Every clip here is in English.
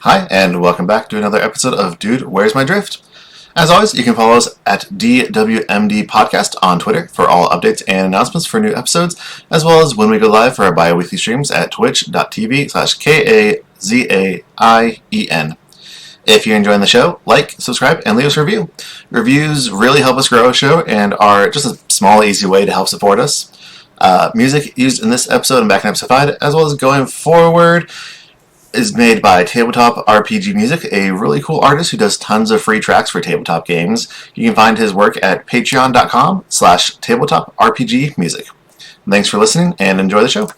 Hi, and welcome back to another episode of Dude, Where's My Drift? As always, you can follow us at DWMD Podcast on Twitter for all updates and announcements for new episodes, as well as when we go live for our bi-weekly streams at twitch.tv/KAZAIEN. If you're enjoying the show, like, subscribe, and leave us a review. Reviews really help us grow a show and are just a small, easy way to help support us. Music used in this episode and back in episode 5, as well as going forward, is made by Tabletop RPG Music, a really cool artist who does tons of free tracks for tabletop games. You can find his work at patreon.com/tabletop-rpg-music. Thanks for listening and enjoy the show.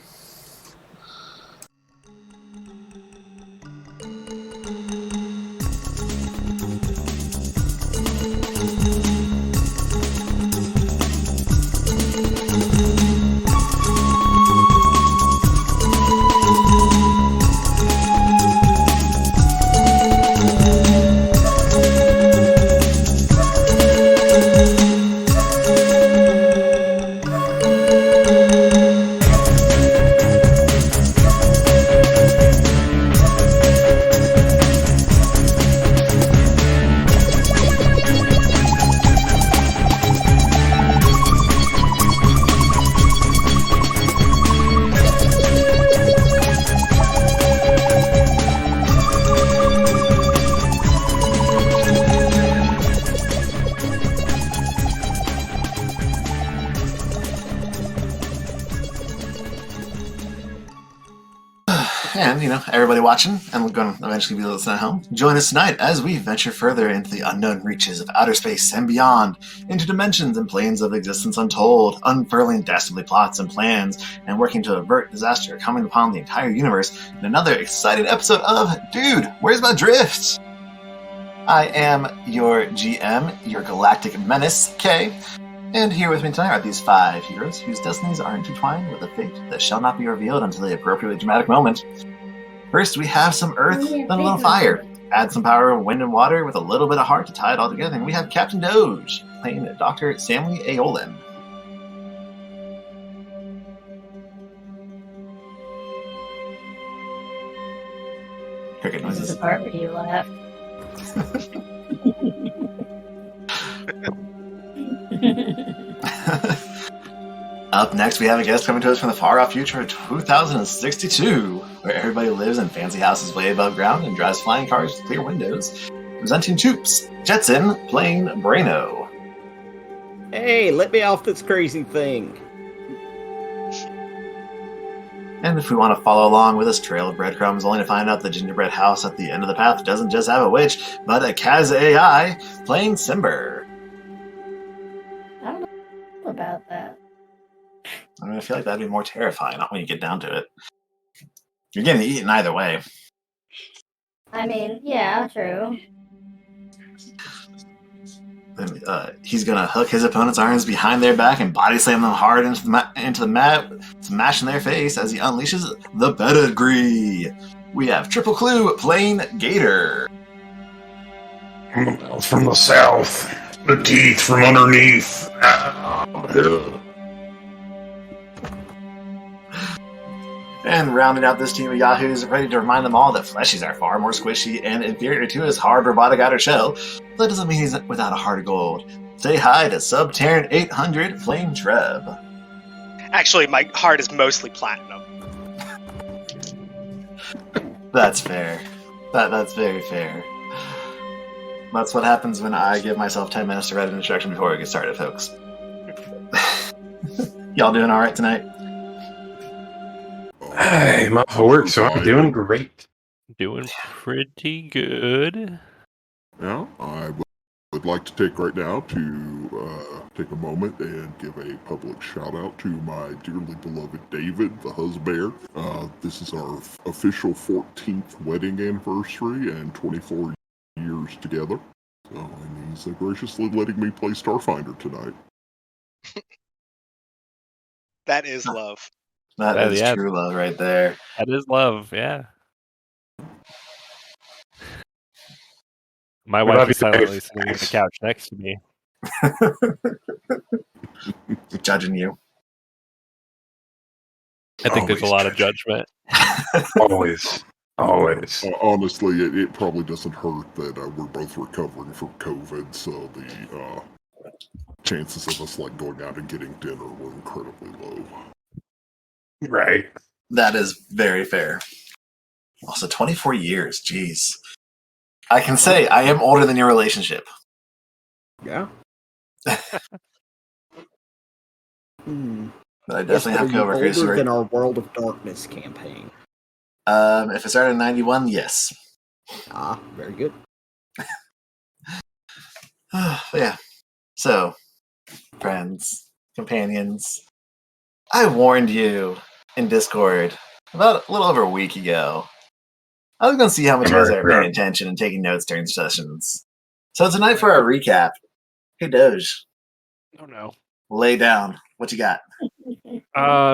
And, everybody watching and going to eventually be listening at home, join us tonight as we venture further into the unknown reaches of outer space and beyond, into dimensions and planes of existence untold, unfurling dastardly plots and plans, and working to avert disaster coming upon the entire universe in another exciting episode of Dude, Where's My Drift? I am your GM, your galactic menace, Kay. And here with me tonight are these 5 heroes whose destinies are intertwined with a fate that shall not be revealed until the appropriately dramatic moment. First, we have some earth, then a little fire. Add some power of wind and water with a little bit of heart to tie it all together. And we have Captain Doge, playing Dr. Samlee Aolin. Cricket noises. This is the part where you laugh. Up next, we have a guest coming to us from the far-off future of 2062, where everybody lives in fancy houses way above ground and drives flying cars with clear windows. Presenting Choops, Jetson, playing Braino. Hey, let me off this crazy thing. And if we want to follow along with this trail of breadcrumbs, only to find out the gingerbread house at the end of the path doesn't just have a witch, but a Kaz AI, playing Symber. I don't know about that. I feel like that'd be more terrifying when you get down to it. You're getting eaten either way. I mean, yeah, true. He's gonna hook his opponent's arms behind their back and body slam them hard into the mat, smashing their face as he unleashes the pedigree. We have Triple Clugh playing Gator. From the mouth from the south, the teeth from underneath. And rounding out this team of yahoos, ready to remind them all that fleshies are far more squishy and inferior to his hard robotic outer shell. That doesn't mean he's without a heart of gold. Say hi to Subterran 800 playing Treb. Actually, my heart is mostly platinum. That's fair. That's very fair. That's what happens when I give myself 10 minutes to write an introduction before we get started, folks. Y'all doing alright tonight? I'm off of work, so I'm doing great. Doing pretty good. Now, I would like to take right now to take a moment and give a public shout out to my dearly beloved David, the husband. This is our official 14th wedding anniversary and 24 years together. So, and he's graciously letting me play Starfinder tonight. That is love. That is true love right there. That is love, yeah. My wife is silently sitting on the couch next to me. Judging you. I think there's a lot of judgment. Always. Always. Honestly, it probably doesn't hurt that we're both recovering from COVID, so the chances of us like going out and getting dinner were incredibly low. Right. That is very fair. Also, 24 years, jeez. I can say I am older than your relationship. Yeah. But I definitely have coworkers who older are. than our World of Darkness campaign. If it started in 91, yes. Ah, very good. Yeah. So, friends, companions, I warned you in Discord about a little over a week ago. I was going to see how much you guys are paying attention and taking notes during sessions. So tonight for our recap, hey Doge, Oh no. lay down. What you got?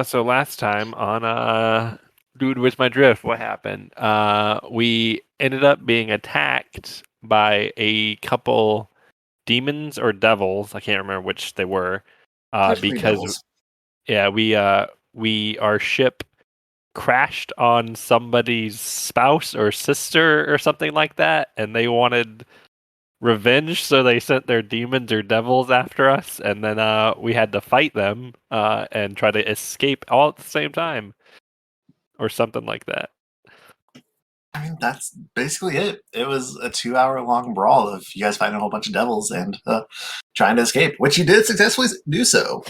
So last time on Dude Where's My Drift, what happened? We ended up being attacked by a couple demons or devils. I can't remember which they were. Technically Because devils. yeah, we our ship crashed on somebody's spouse or sister or something like that, and they wanted revenge, so they sent their demons or devils after us, and then we had to fight them and try to escape all at the same time, or something like that. I mean, that's basically it. It was a 2-hour-long brawl of you guys fighting a whole bunch of devils and trying to escape, which you did successfully do so.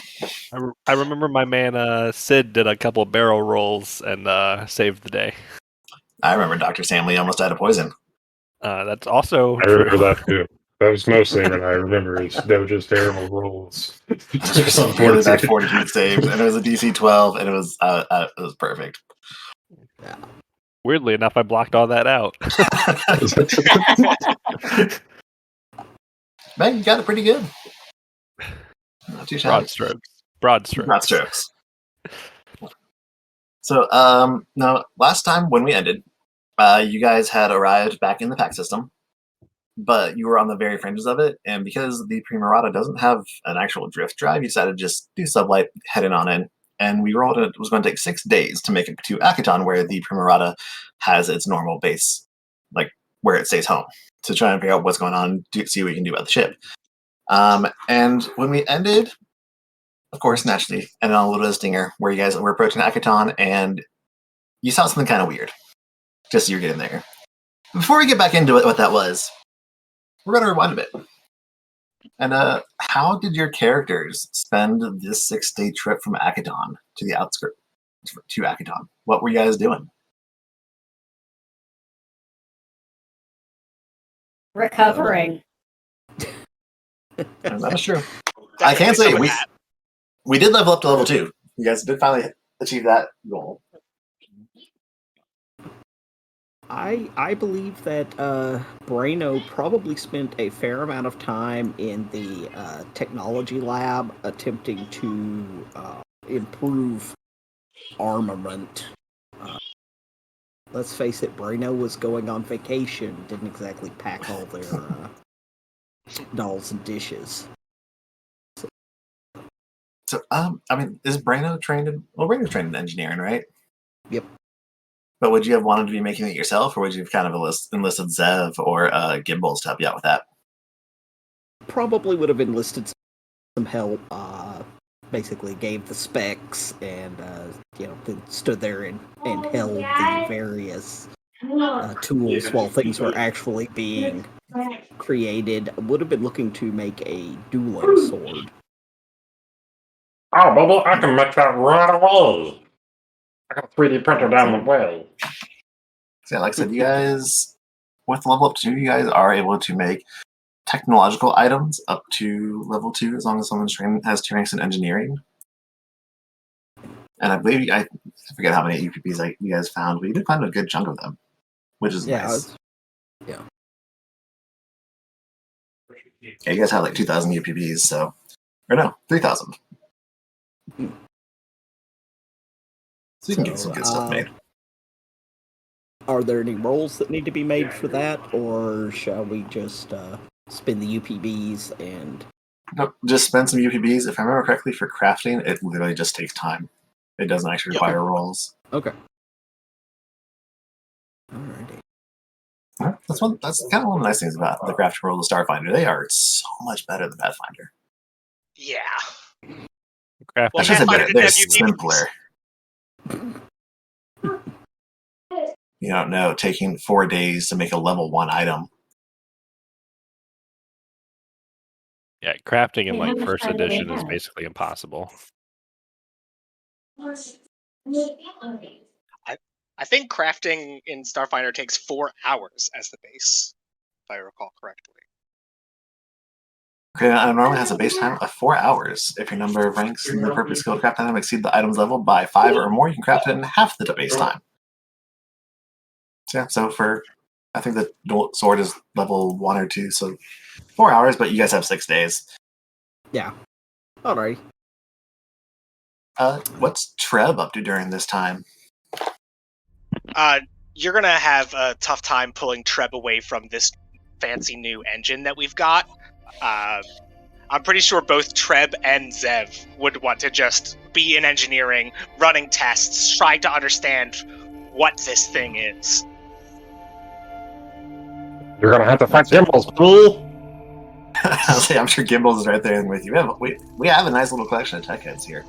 I remember my man Sid did a couple barrel rolls and saved the day. I remember Dr. Samlee almost died of poison. That's also I true. remember that too. That was mostly when I remember is they were just terrible rolls. Just some really bad fortitude saves, and it was a DC 12, and it was perfect. Yeah. Weirdly enough, I blocked all that out. Man, you got it pretty good. Not too shabby. Broad strokes. Broad strokes. Broad strokes. So, now, last time when we ended, you guys had arrived back in the Pact system, but you were on the very fringes of it, and because the Primarata doesn't have an actual drift drive, you decided to just do sublight, head in on in, and we rolled it was going to take 6 days to make it to Akiton, where the Primarata has its normal base, like where it stays home, to try and figure out what's going on, see what you can do about the ship. And when we ended, of course, naturally, and on a little bit of stinger, where you guys were approaching Akiton, and you saw something kind of weird, just as you're getting there. Before we get back into it, what that was, we're going to rewind a bit. And how did your characters spend this 6-day trip from Akiton to the outskirts to Akiton? What were you guys doing? Recovering. That is true. I can say we did level up to level 2. You guys did finally achieve that goal. I believe that Braino probably spent a fair amount of time in the technology lab attempting to improve armament. Let's face it, Braino was going on vacation, didn't exactly pack all their dolls and dishes. So, I mean, is Braino trained in... Well, Braino's trained in engineering, right? Yep. But would you have wanted to be making it yourself, or would you have kind of enlisted Zev or Gymbolz to help you out with that? Probably would have enlisted some help. Basically gave the specs and then stood there and held the various tools while things were actually being created. Would have been looking to make a dueling sword. Oh, Bubble, I can make that right away. I got a 3D printer down the way. So, like I said, you guys, with level up 2, you guys are able to make technological items up to level 2 as long as someone's has 2 ranks in engineering. And I believe, I forget how many UPPs you guys found, but you did find a good chunk of them, which is nice. Yeah. Yeah, you guys have like 2,000 UPPs, so... Or no, 3,000. So you can get some good stuff made. Are there any rolls that need to be made for that, or shall we just spin the UPBs and... No, just spend some UPBs. If I remember correctly, for crafting, it literally just takes time. It doesn't actually require rolls. Okay. Alrighty. That's kind of one of the nice things about the craft world of Starfinder. They are so much better than Pathfinder. Yeah. Craft I Well, should say Pathfinder better. didn't They're have UTVs. simpler. You don't know, taking 4 days to make a level 1 item. Yeah, crafting in Wait, how like much first time do they edition is have? basically impossible. I think crafting in Starfinder takes 4 hours as the base, if I recall correctly. Okay, it normally has a base time of 4 hours. If your number of ranks in the appropriate skill to craft item exceed the item's level by 5 or more, you can craft it in half the base time. So, yeah, so for, I think the dual sword is level 1 or 2, so 4 hours, but you guys have 6 days. Yeah. Alrighty. What's Treb up to during this time? You're gonna have a tough time pulling Treb away from this fancy new engine that we've got. I'm pretty sure both Treb and Zev would want to just be in engineering, running tests, trying to understand what this thing is. You're gonna have to fight Gymbolz, fool! I'll say, I'm sure Gymbolz is right there with you. We have a nice little collection of tech heads here.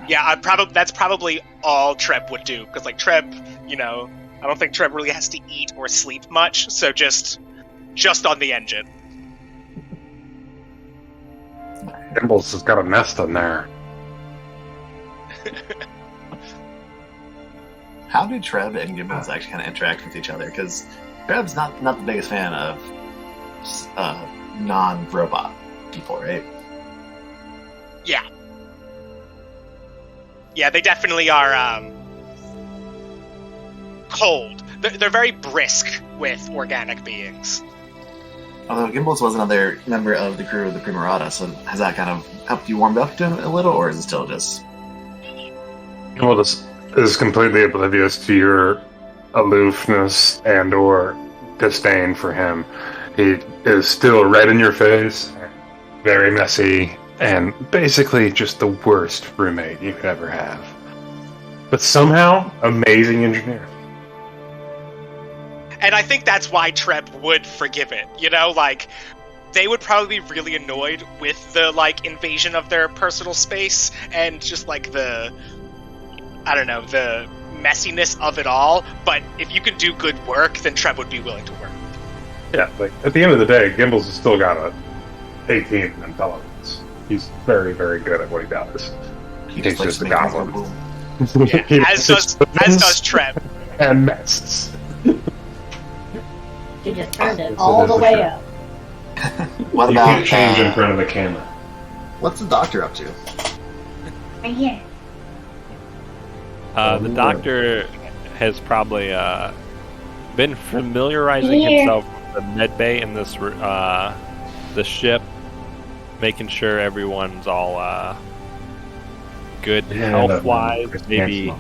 Yeah, that's probably all Treb would do, because like Treb, I don't think Treb really has to eat or sleep much, so just on the engine. Gymbolz has got a nest in there. How do Treb and Gymbolz actually kind of interact with each other? Because Treb's not the biggest fan of non-robot people, right? Yeah. Yeah, they definitely are cold. They're very brisk with organic beings. Although Gymbolz was another member of the crew of the Primarata, so has that kind of helped you warm up to him a little, or is it still just... Gymbolz is completely oblivious to your aloofness and or disdain for him. He is still red in your face, very messy, and basically just the worst roommate you could ever have. But somehow, amazing engineer. And I think that's why Treb would forgive it. They would probably be really annoyed with the, invasion of their personal space and just, the messiness of it all. But if you can do good work, then Treb would be willing to work. Yeah, at the end of the day, Gymbolz has still got a 18 in intelligence. He's very, very good at what he does. He He's just a goblin. Yeah, as does Treb. And nests. She just turned it all the way up. What You about... can't change in front of the camera. What's the doctor up to? Right here. The doctor has probably been familiarizing Here. himself with the med bay in this the ship, making sure everyone's all good health-wise. Maybe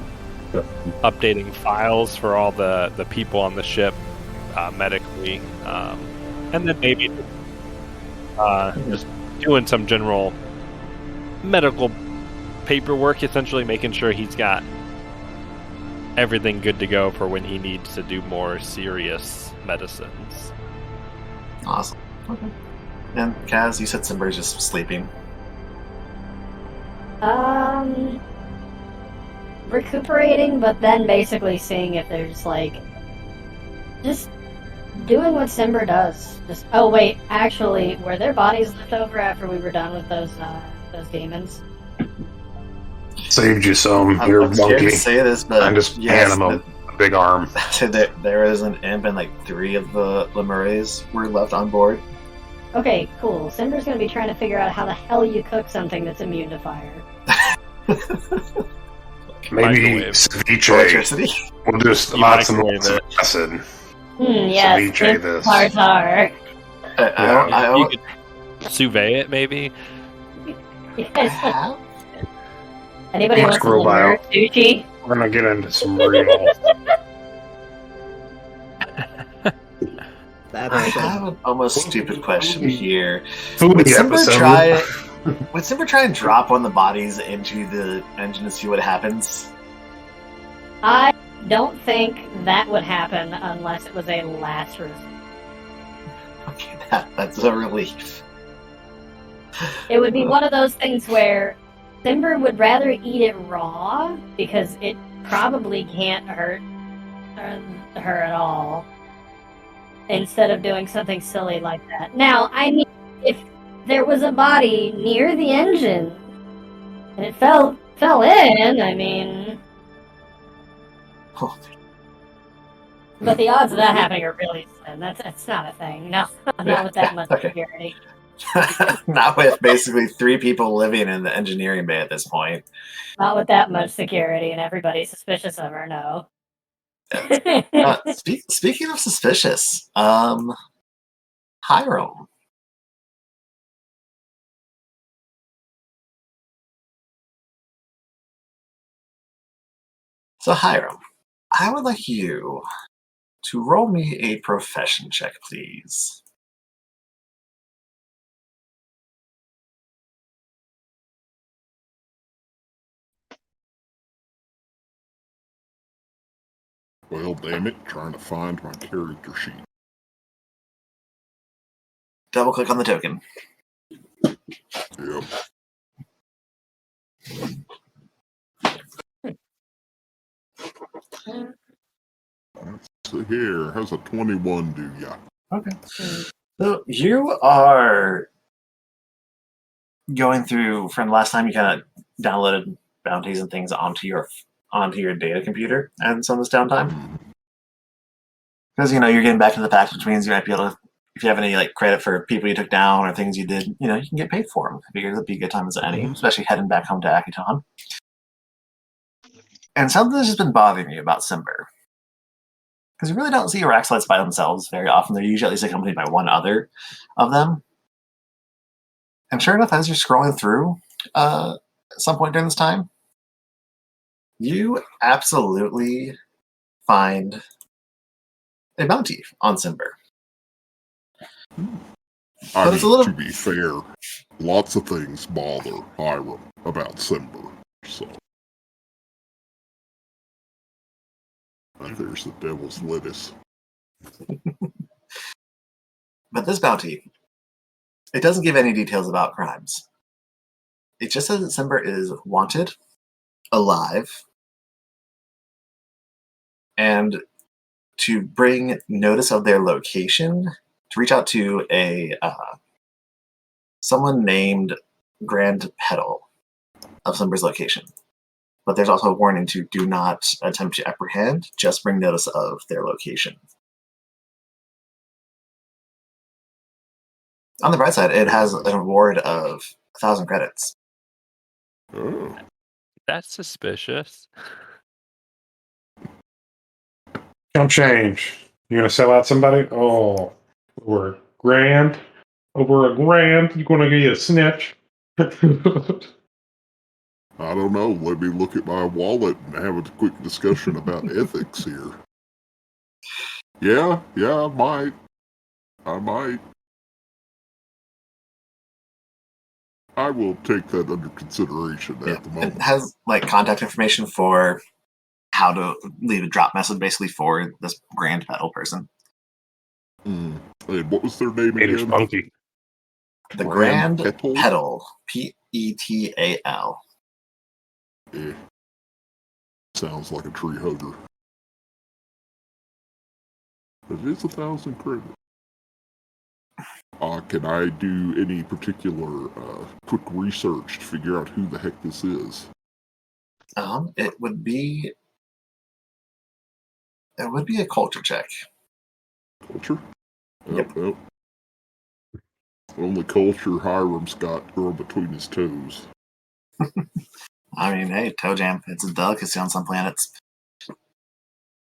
updating files for all the people on the ship medically, and then maybe just doing some general medical paperwork, essentially making sure he's got everything good to go for when he needs to do more serious medicines. Awesome. Okay. And Kaz, you said Symber's just sleeping. Recuperating, but then basically seeing if there's just doing what Symber does. Oh wait, actually, were their bodies left over after we were done with those demons? Saved you some. I'm You're scared monkey. to say this, but I'm just yes, handing him a big arm. there is an imp and 3 of the Lemures were left on board. Okay, cool. Symber's gonna be trying to figure out how the hell you cook something that's immune to fire. Maybe Microwave. ceviche. Electricity. We'll just You lots and microwave lots of it. acid. Yes, Ceviche good this. tartar. You could survey it, maybe. Yes. Anybody More wants to scroll learn out. sushi? We're gonna get into some real. I That's have an almost stupid question here. foodie Would Symber episode. try and drop one of the bodies into the engine to see what happens? I don't think that would happen unless it was a last resort. Okay, that's a relief. It would be one of those things where Symber would rather eat it raw because it probably can't hurt her at all, instead of doing something silly like that. Now, I mean, if there was a body near the engine and it fell in, I mean, Oh, but the odds of that happening are really slim. That's not a thing. No, not with that much okay. security. Not with basically 3 people living in the engineering bay at this point. Not with that much security, and everybody's suspicious of her. No. Speaking of suspicious, Hyrum. So Hyrum, I would like you to roll me a profession check, please. Well, damn it, trying to find my character sheet. Double click on the token. Yep. Let's see here. How's a 21 do ya? Okay. So you are going through from last time you kind of downloaded bounties and things onto your data computer and some of this downtime. Because you're getting back to the Pact, which means you might be able to, if you have any like credit for people you took down or things you did, you can get paid for them. I figure it'd be a good time as any, especially heading back home to Akiton. And something that's just been bothering you about Symber. Because you really don't see Araxalites by themselves very often. They're usually at least accompanied by one other of them. And sure enough, as you're scrolling through at some point during this time, you absolutely find a bounty on Symber. I mean, to be fair, lots of things bother Hyrum about Symber, so. There's the devil's lettuce. But this bounty, it doesn't give any details about crimes. It just says that Symber is wanted, alive, and to bring notice of their location, to reach out to a someone named Grand Petal of Symber's location. But there's also a warning to do not attempt to apprehend, just bring notice of their location. On the bright side, it has an reward of 1,000 credits. Oh. That's suspicious. Don't change. You're gonna sell out somebody? Oh, over a grand? Over a grand? You gonna get a snitch? I don't know. Let me look at my wallet and have a quick discussion about ethics here. Yeah, I might. I will take that under consideration at the moment. It has contact information for how to leave a drop message basically for this Grand Petal person. And what was their name Gator's again? funky. The Grand Petal. Petal. Yeah. Sounds like a tree hugger. But it is 1,000 credits. Can I do any particular quick research to figure out who the heck this is? It would be a culture check. Culture? Yep. Well, only culture Hyram's got growing between his toes. I mean, hey, Toe Jam, it's a delicacy on some planets.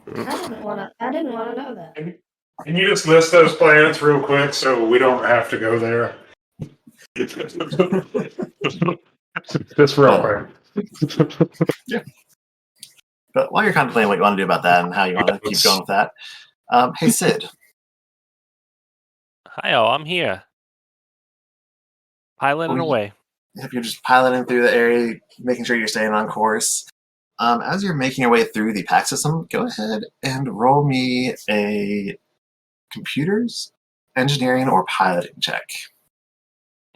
I didn't want to know that. Can you just list those planets real quick so we don't have to go there? Just real quick. Yeah. But while you're contemplating what you want to do about that and how you want to keep going with that, hey, Sid. Hi, all. I'm here. Piloting away. If you're just piloting through the area, making sure you're staying on course, As you're making your way through the Pact system, go ahead and roll me a computers, engineering, or piloting check.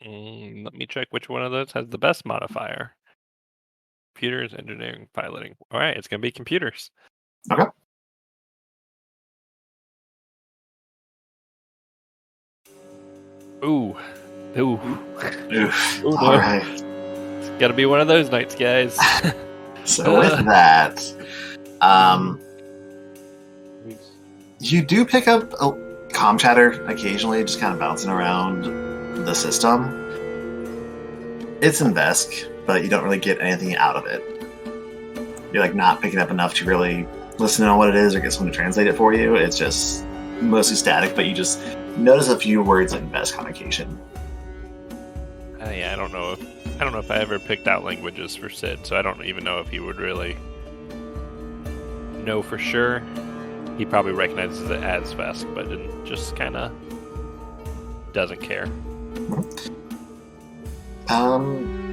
Let me check which one of those has the best modifier. Computers, engineering, piloting. All right, it's going to be computers. Okay. Ooh. Oof. Ooh, All no. right. It's got to be one of those nights, guys. So with that, you do pick up a comm chatter occasionally, just kind of bouncing around the system. It's in Vesk, but you don't really get anything out of it. You're like not picking up enough to really listen to what it is or get someone to translate it for you. It's just mostly static, but you just notice a few words in Vesk on occasion. Yeah, I don't know if I ever picked out languages for Sid, so I don't even know if he would really know for sure. He probably recognizes it as Vesk, but just kind of doesn't care.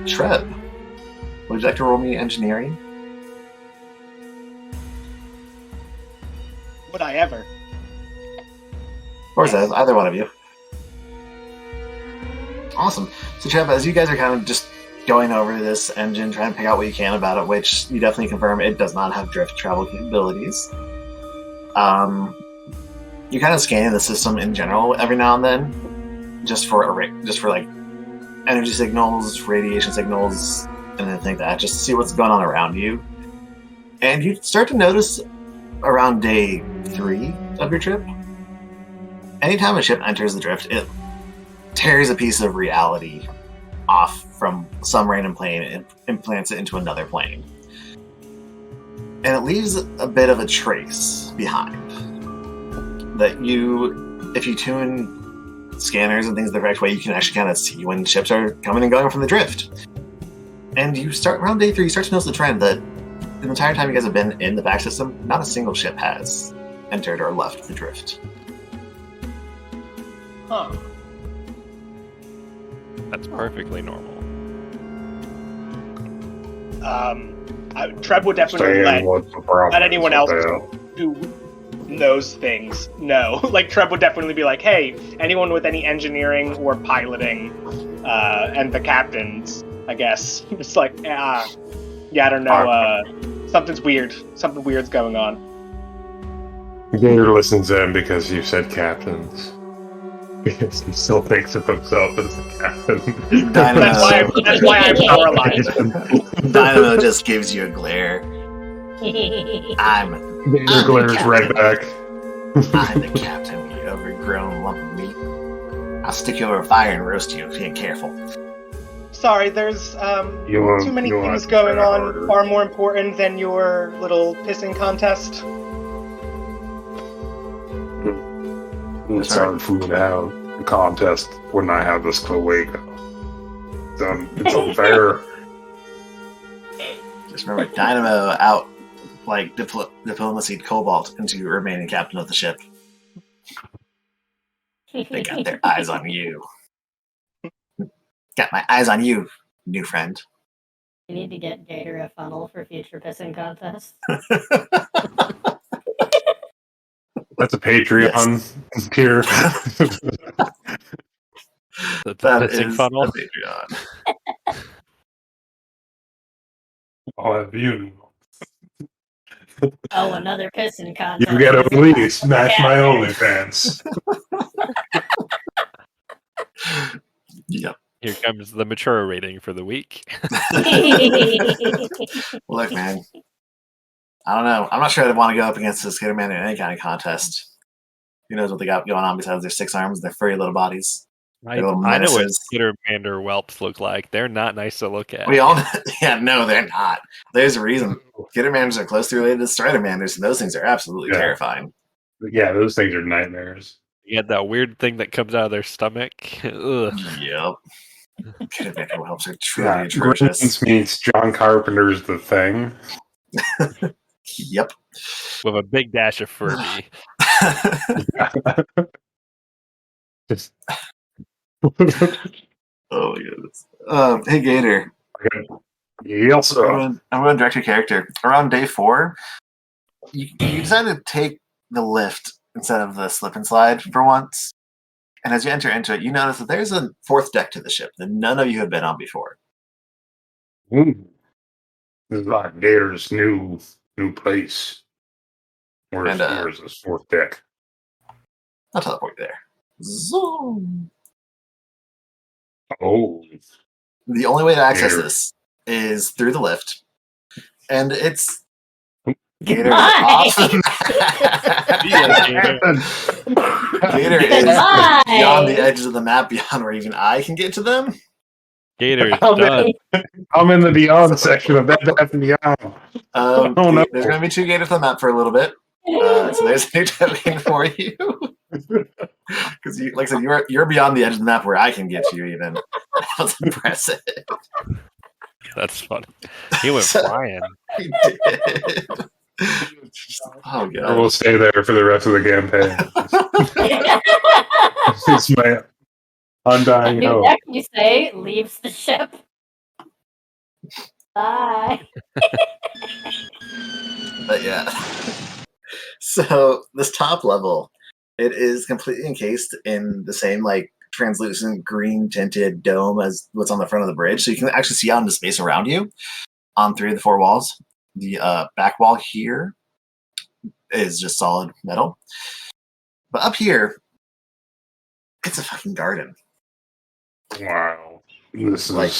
Treb, would you like to roll me engineering? Would I ever? Or Zev, either one of you. Awesome. So, Treb, as you guys are kind of just going over this engine, trying to pick out what you can about it, which you definitely confirm it does not have drift travel capabilities. You're kind of scanning the system in general every now and then, just for like energy signals, radiation signals, and anything like that, just to see what's going on around you. And you start to notice around day 3 of your trip, anytime a ship enters the drift, it tears a piece of reality off from some random plane and implants it into another plane. And it leaves a bit of a trace behind that if you tune scanners and things the correct way, you can actually kind of see when ships are coming and going from the drift. And you start around day 3, you start to notice the trend that the entire time you guys have been in the Pact system, not a single ship has entered or left the drift. Huh. That's perfectly normal. Treb would definitely Saying what's the problem let anyone is else what who knows things know. Like, Treb would definitely be like, hey, anyone with any engineering or piloting, and the captains, I guess. It's like, yeah, I don't know, something's weird. Something weird's going on. Gator listens in because you said captains. Because he still thinks of himself as the captain. That's why I'm paralyzed. Dynamo just gives you a glare. Gator glares right back. I'm the captain, you overgrown lump of meat. I'll stick you over a fire and roast you if you ain't careful. Sorry, there's too many things going on, far more important than your little pissing contest. It's hard food out. The contest when I have this Clugh. It's unfair. Just remember, Dynamo out like diplomacy Cobalt into remaining captain of the ship. They got their eyes on you. Got my eyes on you, new friend. You need to get Gator a funnel for future pissing contests. That's a Patreon tier. The That pissing is funnel. a Patreon. I'll have you. Oh, another pissing contest. You get a lease. Match my OnlyFans. Yep. Here comes the mature rating for the week. Look, man. I don't know. I'm not sure I'd want to go up against this Gator Man in any kind of contest. Who knows what they got going on besides their 6 arms and their furry little bodies. I know what Skittermander whelps look like. They're not nice to look at. We all yeah, no, they're not. There's a reason. Skittermanders are closely related to Stridermanders, and those things are absolutely terrifying. Yeah, those things are nightmares. You had that weird thing that comes out of their stomach. Ugh. Yep. Skittermander whelps are truly atrocious. Grins meets John Carpenter's The Thing. Yep. With a big dash of Furby. Just... Oh my goodness. Hey Gator. Okay. Yes, sir. I'm going to direct your character. Around day 4, you decide to take the lift instead of the slip and slide for once. And as you enter into it, you notice that there's a 4th deck to the ship that none of you have been on before. Ooh. This is like Gator's new place. Where's this 4th deck? I'll teleport you there. Zoom. Oh. The only way to access Gator. this is through the lift. And it's Gator's Goodbye. off the map. Gator is Goodbye. beyond the edges of the map, beyond where even I can get to them. Gator's I'm done. I'm in the Beyond section of Bed Bath & Beyond. Oh, no. There's going to be 2 Gators on the map for a little bit. So there's a new token for you. Because, like I said, you're beyond the edge of the map where I can get you even. That was impressive. That's funny. He went So- flying. He did. Oh, I God. will stay there for the rest of the campaign. It's my undying New hope. deck, you say, leaves the ship. Bye. But yeah. So this top level, it is completely encased in the same like translucent green tinted dome as what's on the front of the bridge. So you can actually see out into space around you on 3 of the 4 walls. The back wall here is just solid metal. But up here, it's a fucking garden. Wow. This Like-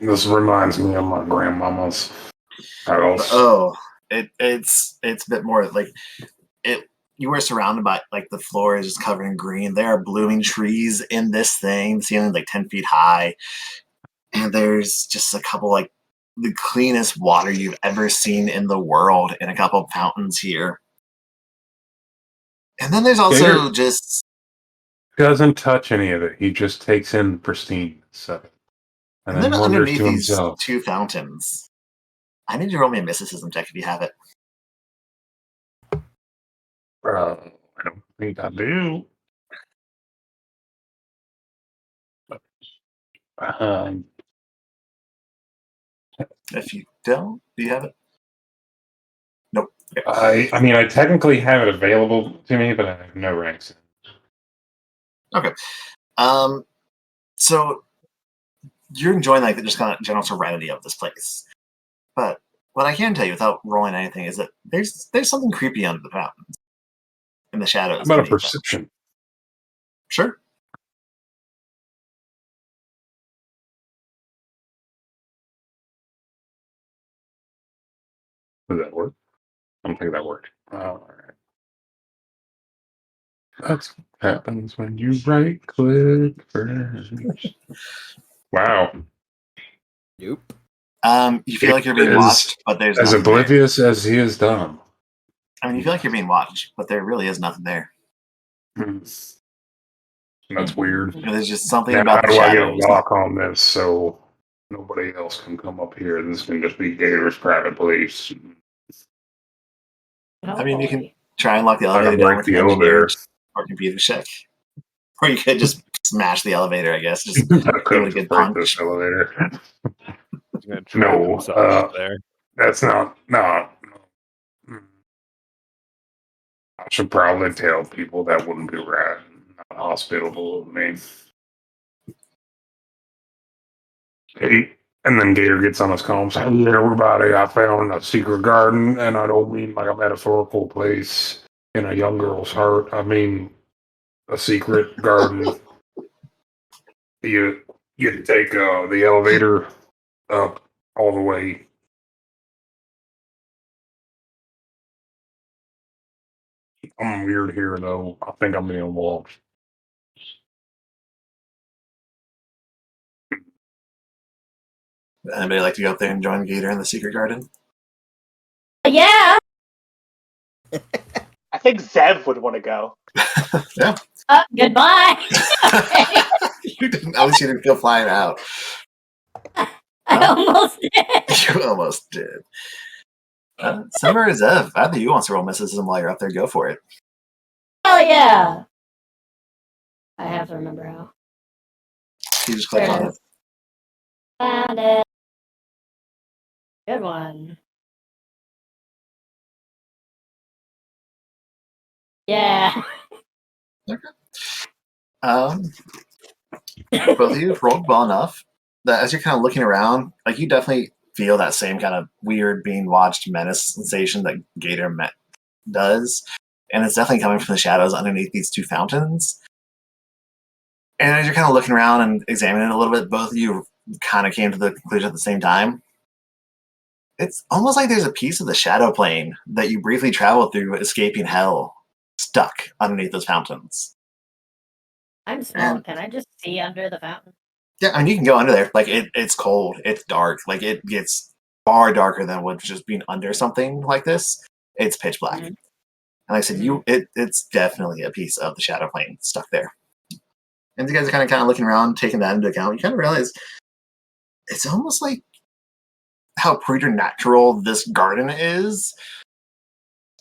this reminds me of my grandmama's house. Oh, it's a bit more like it. You were surrounded by like the floor is just covered in green. There are blooming trees in this thing. The ceiling's like 10 feet high, and there's just a couple like the cleanest water you've ever seen in the world, and a couple of fountains here. And then there's also Gator. just Doesn't touch any of it. He just takes in the pristine of it. And then wonders underneath to these himself. 2 fountains. I need you to roll me a mysticism check if you have it. I don't think I do. Um, If you don't, do you have it? Nope. Okay. I mean, I technically have it available to me, but I have no ranks in it. So you're enjoying like the just kind of general serenity of this place, but what I can tell you without rolling anything is that there's something creepy under the fountains in the shadows. How about a beneath them. perception? Sure. Does that work? I don't think that worked. All right. That's what happens when you right click first. Wow. Nope. You feel like you're being Is watched, but there's as nothing there. oblivious as he is dumb. I mean, you feel like you're being watched, but there really is nothing there. That's weird. There's just something Now, about how the do I get a shadows. lock on this so nobody else can come up here? This can just be Gator's private place. I mean, you can try and lock the I elevator can down break with the an engineer elevator. or computer check, or you could just smash the elevator. I guess just I give it could a just good break punch. this elevator. He's gonna trap No, himself up there. That's not. No. I should probably tell people that wouldn't be right. Not hospitable of me. Hey, and then Gator gets on his comms. Hey, everybody, I found a secret garden, and I don't mean like a metaphorical place in a young girl's heart. I mean a secret garden. You take the elevator up all the way. I'm weird here, though. I think I'm being watched. Anybody like to go up there and join Gator in the secret garden? Yeah. I think Zev would want to go. Yeah. Goodbye. You didn't. At least you didn't feel flying out. I almost did. You almost did. Symber or Zev, either you wants to roll mysticism while you're up there, go for it. Oh yeah. I have to remember how. You just click on it. Found it. Good one. Yeah. Both of you rolled well enough that as you're kind of looking around, like you definitely feel that same kind of weird being watched menace sensation that Gator does. And it's definitely coming from the shadows underneath these two fountains. And as you're kind of looking around and examining it a little bit, both of you kind of came to the conclusion at the same time. It's almost like there's a piece of the shadow plane that you briefly traveled through escaping hell stuck underneath those fountains. I'm small. And- Can I just see under the fountain? Yeah, I mean, you can go under there. Like, it's cold. It's dark. Like, it gets far darker than what just being under something like this. It's pitch black. Mhm. And like I said, it's definitely a piece of the shadow plane stuck there. And you guys are kind of looking around, taking that into account. You kind of realize it's almost like how preternatural this garden is.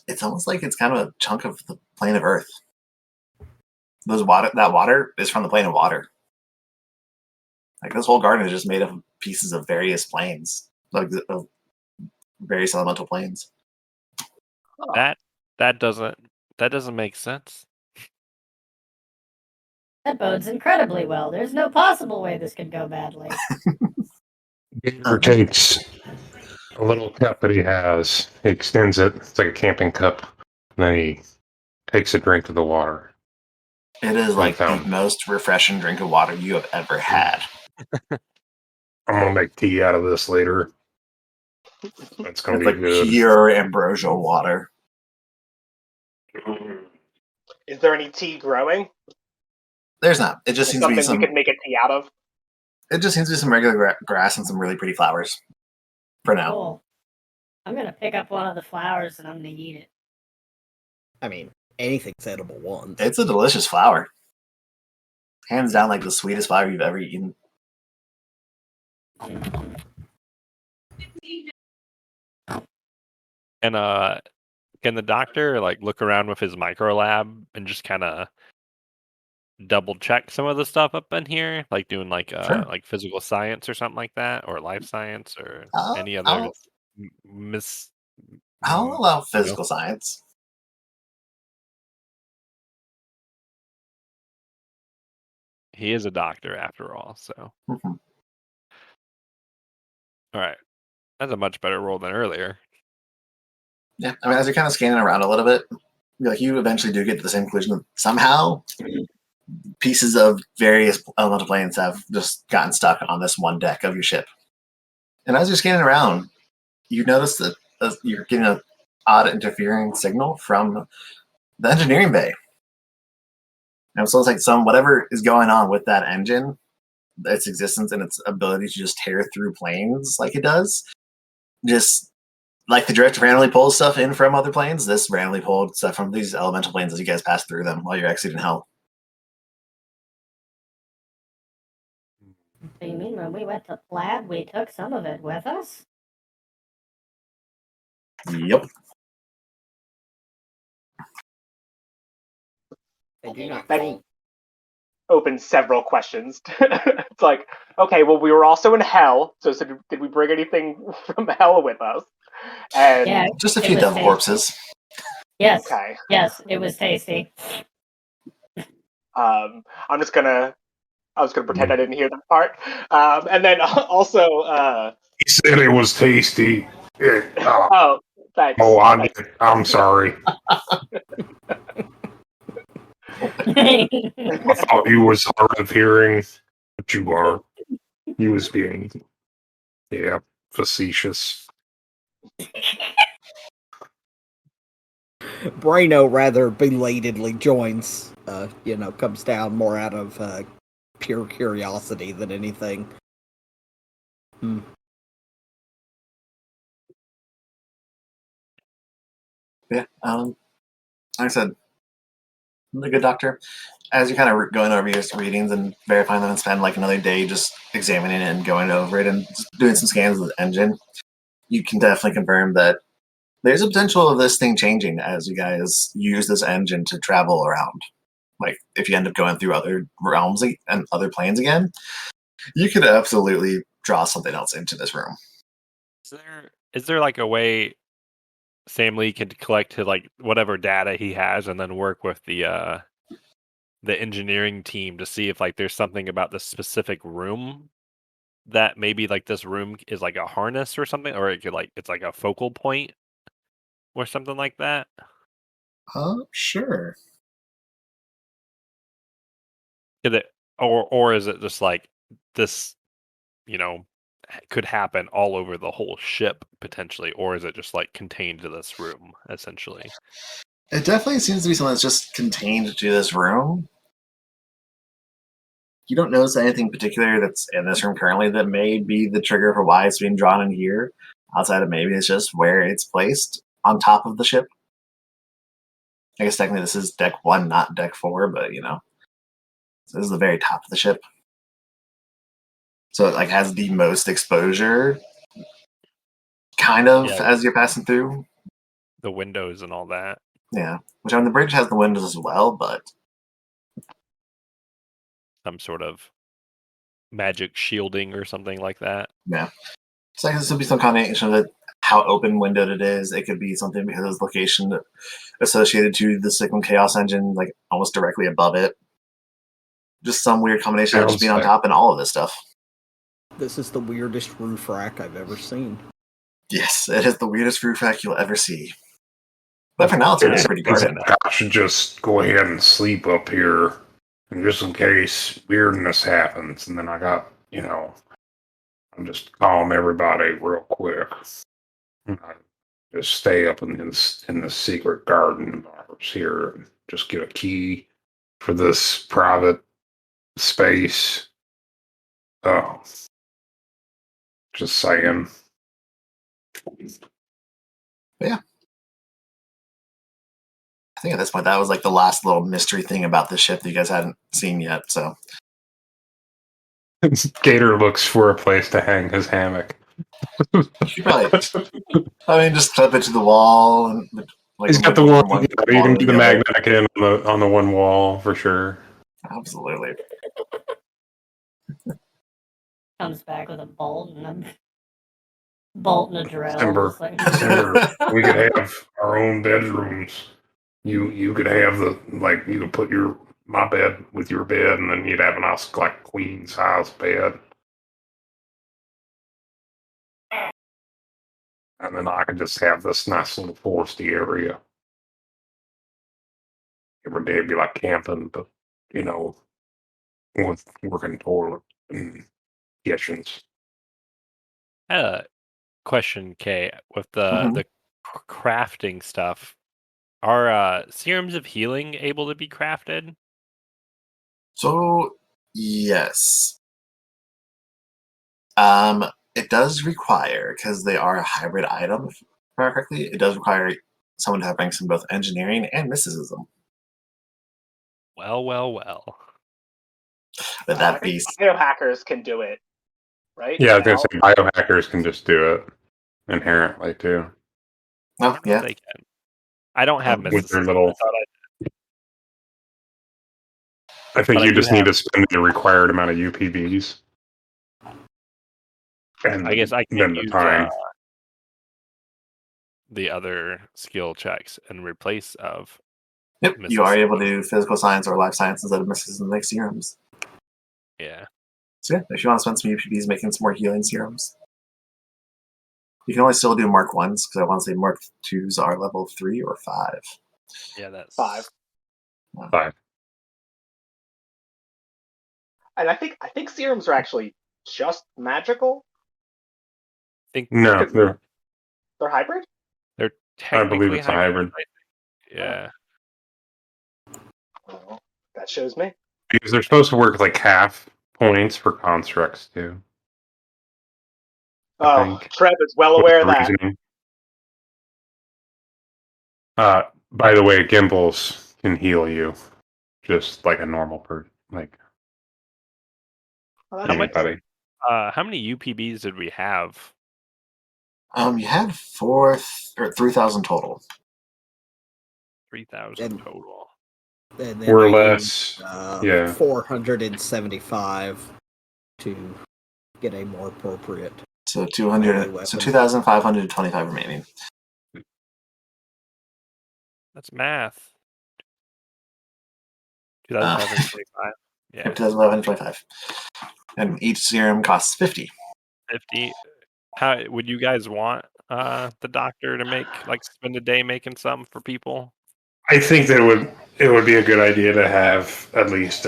It's almost like it's kind of a chunk of the plane of Earth. That water is from the plane of water. Like, this whole garden is just made of pieces of various planes, like of various elemental planes. That doesn't make sense. That bodes incredibly well. There's no possible way this could go badly. Gator takes a little cup that he has. He extends it. It's like a camping cup. And then he takes a drink of the water. It is like the fountain. most refreshing drink of water you have ever had. I'm gonna make tea out of this later. That's gonna It's be like good. pure ambrosial water. Is there any tea growing? There's not. It just Is seems to be something we some. could make a tea out of? It just seems to be some regular grass and some really pretty flowers. For now. Cool. I'm gonna pick up one of the flowers and I'm gonna eat it. I mean, anything's edible once. It's a delicious flower. Hands down, like the sweetest flower you've ever eaten. And can the doctor like look around with his micro lab and just kind of double check some of the stuff up in here, like doing like Sure. like physical science or something like that, or life science, or any other I'll miss? allow physical science. He is a doctor after all, so Mhm. all right. That's a much better roll than earlier. Yeah, I mean, as you're kind of scanning around a little bit, like you eventually do get to the same conclusion that somehow pieces of various elemental planes have just gotten stuck on this one deck of your ship. And as you're scanning around, you notice that you're getting an odd interfering signal from the engineering bay. And so it's like whatever is going on with that engine, its existence and its ability to just tear through planes like it does, just like the drift randomly pulls stuff in from other planes, this randomly pulled stuff from these elemental planes as you guys pass through them while you're exiting hell. So you mean when we went to lab, we took some of it with us? Yep. I do not That think. opens several questions. It's like, okay, well, we were also in hell, so did we bring anything from hell with us? And Yeah. Just a It few was devil tasty. corpses. Yes. okay, Yes, it was tasty. I was gonna pretend I didn't hear that part. And then also, He said it was tasty. oh, thanks. I'm sorry. I thought you was hard of hearing, but you are. He was being, facetious. Braino rather belatedly joins, comes down more out of pure curiosity than anything. Yeah. Like I said, the good doctor. As you're kind of going over your readings and verifying them and spend like another day just examining it and going over it and just doing some scans of the engine, you can definitely confirm that there's a potential of this thing changing as you guys use this engine to travel around. Like, if you end up going through other realms and other planes again, you could absolutely draw something else into this room. Is there is there like a way Samlee can collect his, like, whatever data he has and then work with the engineering team to see if like there's something about this specific room that maybe like this room is like a harness or something, or it could like it's like a focal point or something like that? Sure. Could it, or is it just like this, you know, could happen all over the whole ship potentially, or is it just like contained to this room essentially? It definitely seems to be something that's just contained to this room. You don't notice anything particular that's in this room currently that may be the trigger for why it's being drawn in here. Outside of maybe it's just where it's placed on top of the ship. I guess technically this is deck 1, not deck 4, but you know. So this is the very top of the ship. So it like has the most exposure, kind of, Yeah. as you're passing through. The windows and all that. Yeah. Which I mean the bridge has the windows as well, but Some sort of magic shielding or something like that. yeah. So I guess this would be some combination of how open windowed it is. It could be something because of its location associated to the Cyclone Chaos engine, like almost directly above it. Just some weird combination of just being on top and all of this stuff. This is the weirdest roof rack I've ever seen. Yes, it is the weirdest roof rack you'll ever see. But for now, it's pretty guarded. I should just go ahead and sleep up here, and just in case weirdness happens. And then I got, you know, I'm just calm everybody real quick. And I just stay up in the secret garden bars here, and just get a key for this private space. Oh, just saying. Yeah. I think at this point that was like the last little mystery thing about the ship that you guys hadn't seen yet. So Gator looks for a place to hang his hammock. you probably, I mean, just clip it to the wall and like He's got the one. wall You to can do the other. magnetic in on the one wall for sure. Absolutely. Comes back with a bolt and a drill. Symber, Just like- Symber, we could have our own bedrooms. You could have you could put my bed with your bed, and then you'd have a nice like queen size bed. And then I could just have this nice little foresty area. Every day it'd be like camping, but you know, with working toilet and kitchens. I had a question, Kay, with the crafting stuff. Are serums of healing able to be crafted? So yes. It does require, because they are a hybrid item, if I remember correctly, it does require someone to have ranks in both engineering and mysticism. Well. But that beast. Biohackers can do it, right? Yeah, I was gonna say biohackers can just do it inherently too. Oh, yeah. They can. I don't have With their mysticism. little- I think But you I do just need have- to spend the required amount of UPBs. And I guess I then can the use time. the other skill checks in replace of. Yep, you are able to do physical science or life science instead of mysticism like serums. Yeah. So yeah, if you want to spend some UPBs making some more healing serums. You can only still do Mark 1s, because I want to say Mark 2s are level 3 or 5. Yeah, that's 5. 5. And I think serums are actually just magical. I think No, They're hybrid? they're I technically believe it's a hybrid. I think. Yeah. Oh, that shows me. Because they're supposed to work like half points for constructs too. I Oh, think. Treb is well aware of that. Reasoning. By the way, Gymbolz can heal you, just like a normal person, like Oh, that's anybody. How many UPBs did we have? You had 3,000 total. 3,000 And- total. And then More or I less, used, yeah. 475 to get a more appropriate So Melee 200. weapon. So 2,525 remaining. That's math. 2,525. Yeah, 2,525. And each serum costs 50. 50. How would you guys want the doctor to spend a day making some for people? I think that it would be a good idea to have at least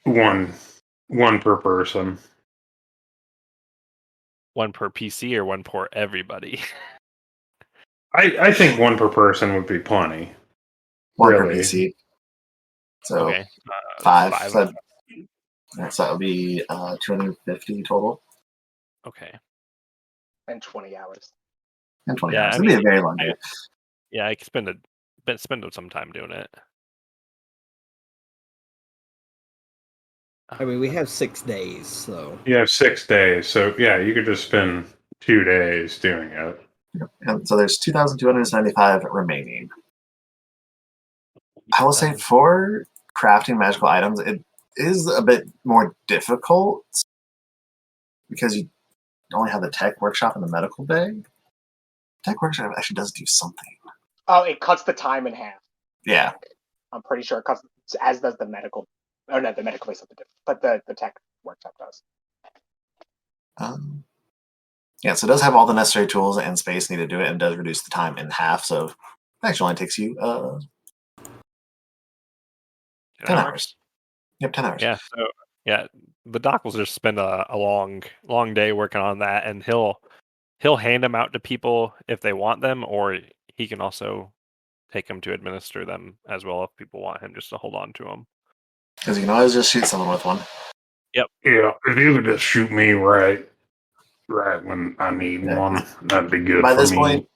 one per person. One per PC or one per everybody? I think one per person would be plenty. One per Really? PC. So Okay. 5. 5. So that would be 250 total. Okay. And 20 hours. And 20 Yeah, hours. I It'd be a mean, very long day. Yeah, I could spend some time doing it. I mean, we have 6 days, so You have 6 days, so yeah, you could just spend 2 days doing it. And so there's 2,275 remaining. I will say for crafting magical items, it is a bit more difficult because you only have the tech workshop and the medical bay. Tech workshop actually does do something. Oh, it cuts the time in half. Yeah. I'm pretty sure it cuts, as does the medical. Oh, no, the medical is something different, but the tech workshop does. Yeah, so it does have all the necessary tools and space needed to do it, and does reduce the time in half. So it actually only takes you 10 hours. Yep, 10 hours. Yeah. So yeah, the doc will just spend a long day working on that, and he'll hand them out to people if they want them, or he can also take them to administer them as well if people want him just to hold on to them. Because you can always just shoot someone with one. Yeah, if you could just shoot me right when I need one, that'd be good By for this me. point,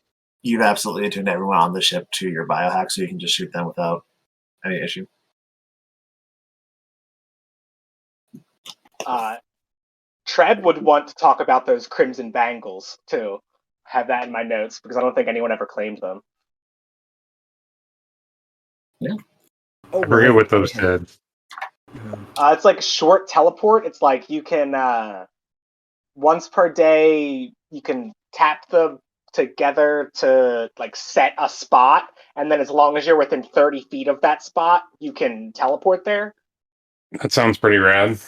you've absolutely attuned everyone on the ship to your biohack, so you can just shoot them without any issue. Treb would want to talk about those crimson bangles, too. Have that in my notes, because I don't think anyone ever claimed them. Yeah. Oh, I forget right. what those did. It's like short teleport. It's like you can, once per day, you can tap them together to like set a spot, and then as long as you're within 30 feet of that spot, you can teleport there. That sounds pretty rad.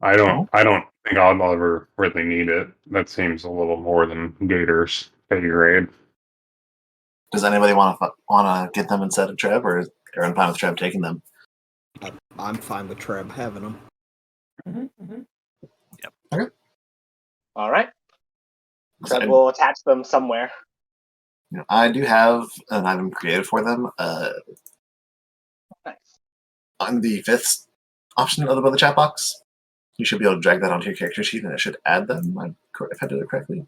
I don't think I'll ever really need it. That seems a little more than Gator's pay grade. Does anybody want to get them instead of Treb, or is everyone fine with Treb taking them? I'm fine with Treb having them. Yep. Okay. All right. So Treb will attach them somewhere. I do have an item created for them. Nice. On the 5th option above the chat box, you should be able to drag that onto your character sheet, and it should add them. If I did it correctly.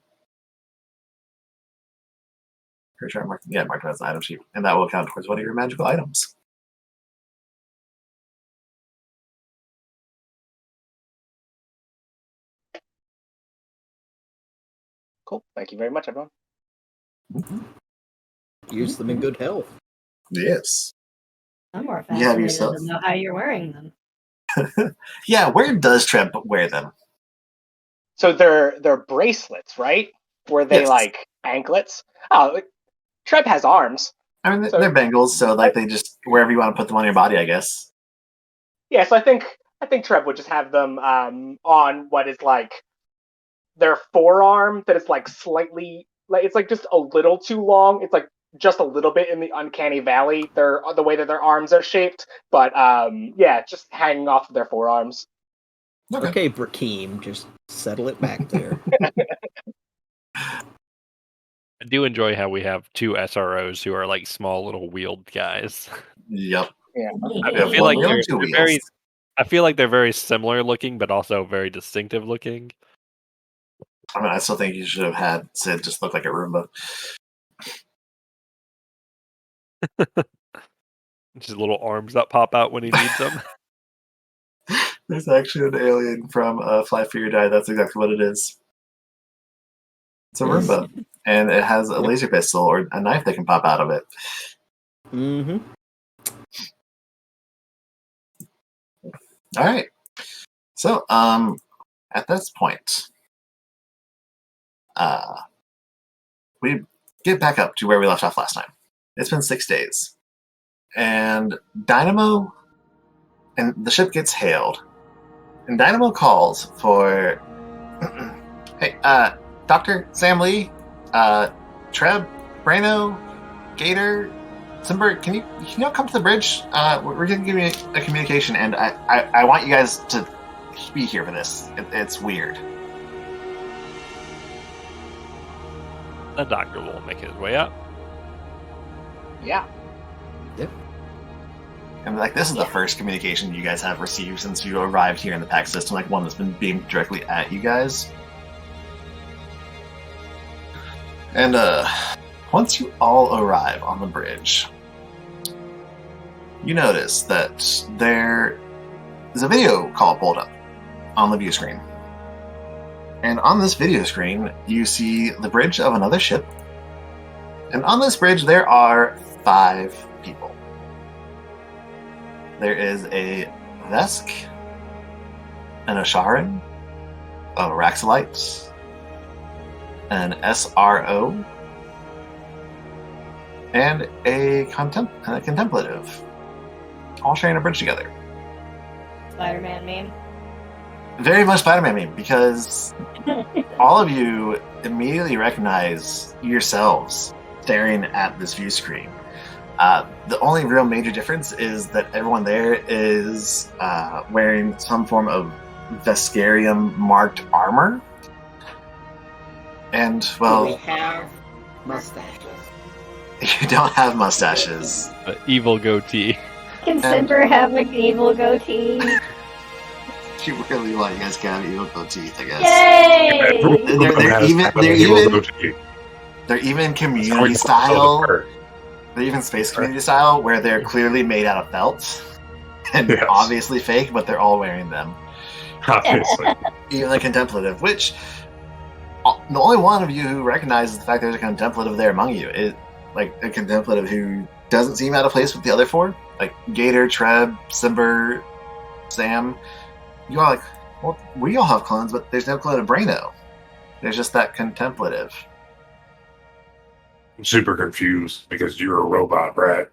Pretty sure I marked it as an item sheet, and that will count towards one of your magical items. Cool. Thank you very much, everyone. Use them in good health. Yes. I'm more You have fascinated yourself. to know how you're wearing them. Yeah, where does Treb wear them? So they're bracelets, right? Were they Yes. like anklets? Oh, Treb has arms. I mean, So- they're bangles, so like they just wherever you want to put them on your body, I guess. Yeah, so I think Treb would just have them on what is like their forearm that is like slightly like it's like just a little too long. It's like just a little bit in the uncanny valley. They're the way that their arms are shaped, but yeah, just hanging off of their forearms. Okay, Brakeem, just settle it back there. I do enjoy how we have two SROs who are like small little wheeled guys. Yep. Yeah. I feel like One wheel they're, and two they're wheels. very. I feel like they're very similar looking, but also very distinctive looking. I mean, I still think you should have had Sid just look like a Roomba. Just little arms that pop out when he needs them. There's actually an alien from Fly For Your Die. That's exactly what it is. It's a Roomba, and it has a laser pistol or a knife that can pop out of it. Mm-hmm. All right. So, At this point, we get back up to where we left off last time. It's been 6 days. And Dynamo, and the ship gets hailed. And Dynamo calls for, hey, Dr. Samlee, Treb, Braino, Gator, Symber, can you come to the bridge? We're going to give you a communication, and I want you guys to be here for this. It's weird. The doctor will make his way up. Yeah. And like, this is the first communication you guys have received since you arrived here in the Pact system, like one that's been beamed directly at you guys. And once you all arrive on the bridge, you notice that there is a video call pulled up on the view screen. And on this video screen, you see the bridge of another ship. And on this bridge, there are 5 people. There is a Vesk, an Asharan, a Raxolite, an SRO, and a Contemplative, all sharing a bridge together. Spider-Man meme. Very much Spider-Man meme, because all of you immediately recognize yourselves staring at this view screen. The only real major difference is that everyone there is wearing some form of Veskarium marked armor. And, well, we have mustaches. You don't have mustaches. Evil goatee. Can Symber have an evil goatee? You really want you guys to have evil gold teeth, I guess. Yay! They're even community style. They're even space community style, where they're clearly made out of felt and obviously fake, but they're all wearing them. Obviously. Even the Contemplative, which the only one of you who recognizes the fact there's a Contemplative there among you is like a Contemplative who doesn't seem out of place with the other 4, like Gator, Treb, Symber, Sam. You all like, well, we all have clones, but there's no clone of Braino. There's just that Contemplative. I'm super confused because you're a robot, Brad.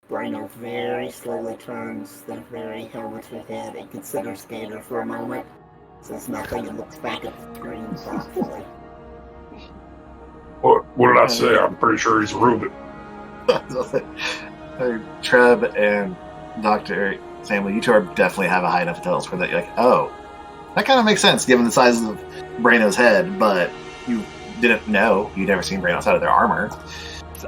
Braino very slowly turns their very helmetry head and considers Gator for a moment. Says nothing and looks back at the screen thoughtfully. What did I say? I'm pretty sure he's a robot. Treb and Dr. Samlee, you two are definitely have a high enough intelligence where that you're like, oh, that kind of makes sense given the size of Braino's head, but you didn't know. You'd never seen Braino outside of their armor.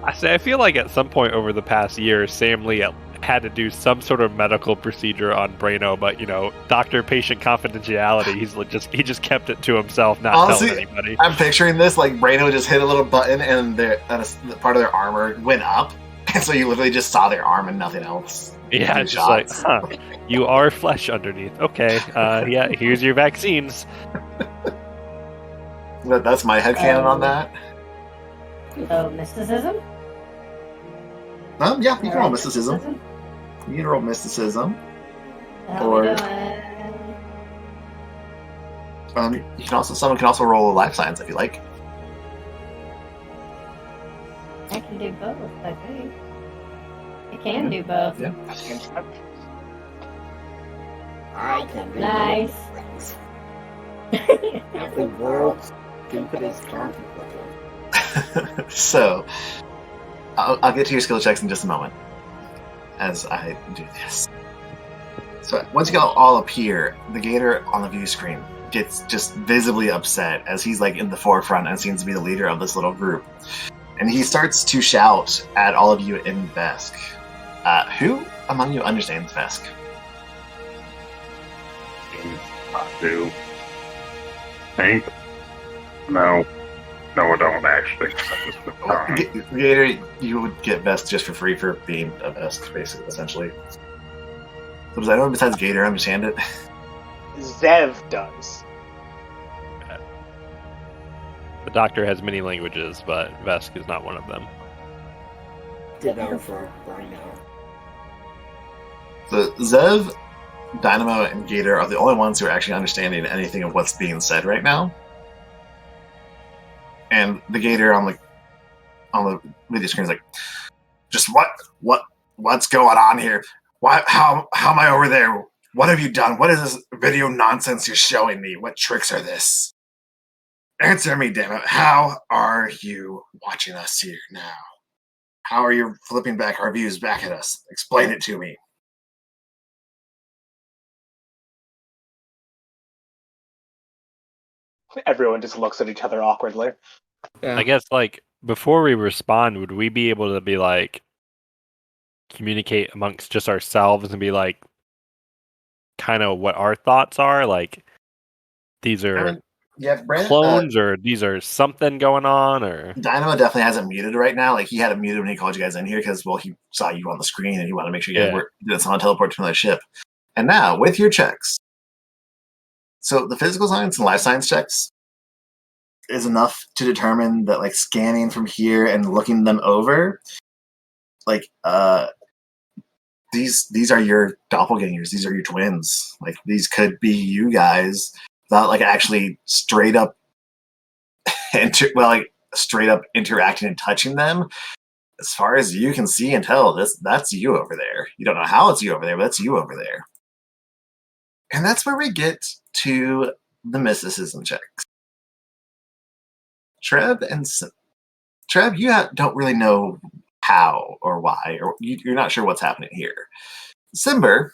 I feel like at some point over the past year, Samlee had to do some sort of medical procedure on Braino, but doctor-patient confidentiality. He just kept it to himself, not Honestly, telling anybody. I'm picturing this like Braino just hit a little button and part of their armor went up, and so you literally just saw their arm and nothing else. Yeah, it's just like, you are flesh underneath. Okay, yeah, here's your vaccines. That's my headcanon on that. Oh, mysticism? Yeah, you can roll mysticism. You can roll mysticism. How Or- we doing? Someone can also roll a life science if you like. I can do both, I think. I can do both. Yeah. I can do Nice. things. The world's stupidest contemplative. So, I'll get to your skill checks in just a moment as I do this. So, once you all appear, the Gator on the view screen gets just visibly upset as he's like in the forefront and seems to be the leader of this little group. And he starts to shout at all of you in Vesk. Who among you understands Vesk? I do. Think? No, I don't actually. Gator, you would get Vesk just for free for being a Vesk, basically, essentially. So does anyone besides Gator understand it? Zev does. The doctor has many languages, but Vesk is not one of them. Ditto for Braino. So Zev Dynamo and Gator are the only ones who are actually understanding anything of what's being said right now. And the Gator on the video screen is like, just what's going on here? Why? How am I over there? What have you done? What is this video nonsense you're showing me? What tricks are this? Answer me, damn it! How are you watching us here now? How are you flipping back our views back at us? Explain it to me. Everyone just looks at each other awkwardly. Yeah. I guess, like, before we respond, would we be able to be like communicate amongst just ourselves and be like, kind of what our thoughts are? Like, these are clones, or these are something going on, or Dynamo definitely hasn't muted right now. Like, he had it muted when he called you guys in here because, well, he saw you on the screen and he wanted to make sure you guys were doing someone teleport to another ship. And now, with your checks, so the physical science and life science checks is enough to determine that, like, scanning from here and looking them over, like, these are your doppelgangers. These are your twins. Like, these could be you guys without, like, actually straight up straight up interacting and touching them. As far as you can see and tell, that's you over there. You don't know how it's you over there, but that's you over there. And that's where we get to the mysticism checks. Treb, you don't really know how or why, or you're not sure what's happening here. Symber,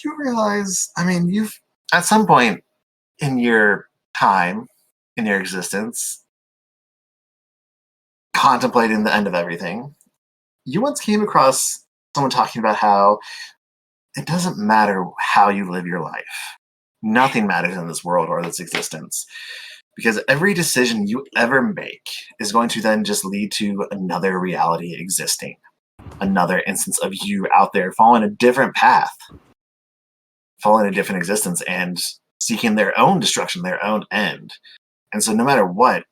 you realize, I mean, you've, at some point in your time, in your existence, contemplating the end of everything, you once came across someone talking about how it doesn't matter how you live your life. Nothing matters in this world or this existence. Because every decision you ever make is going to then just lead to another reality existing. Another instance of you out there following a different path. Following a different existence and seeking their own destruction, their own end. And so no matter what,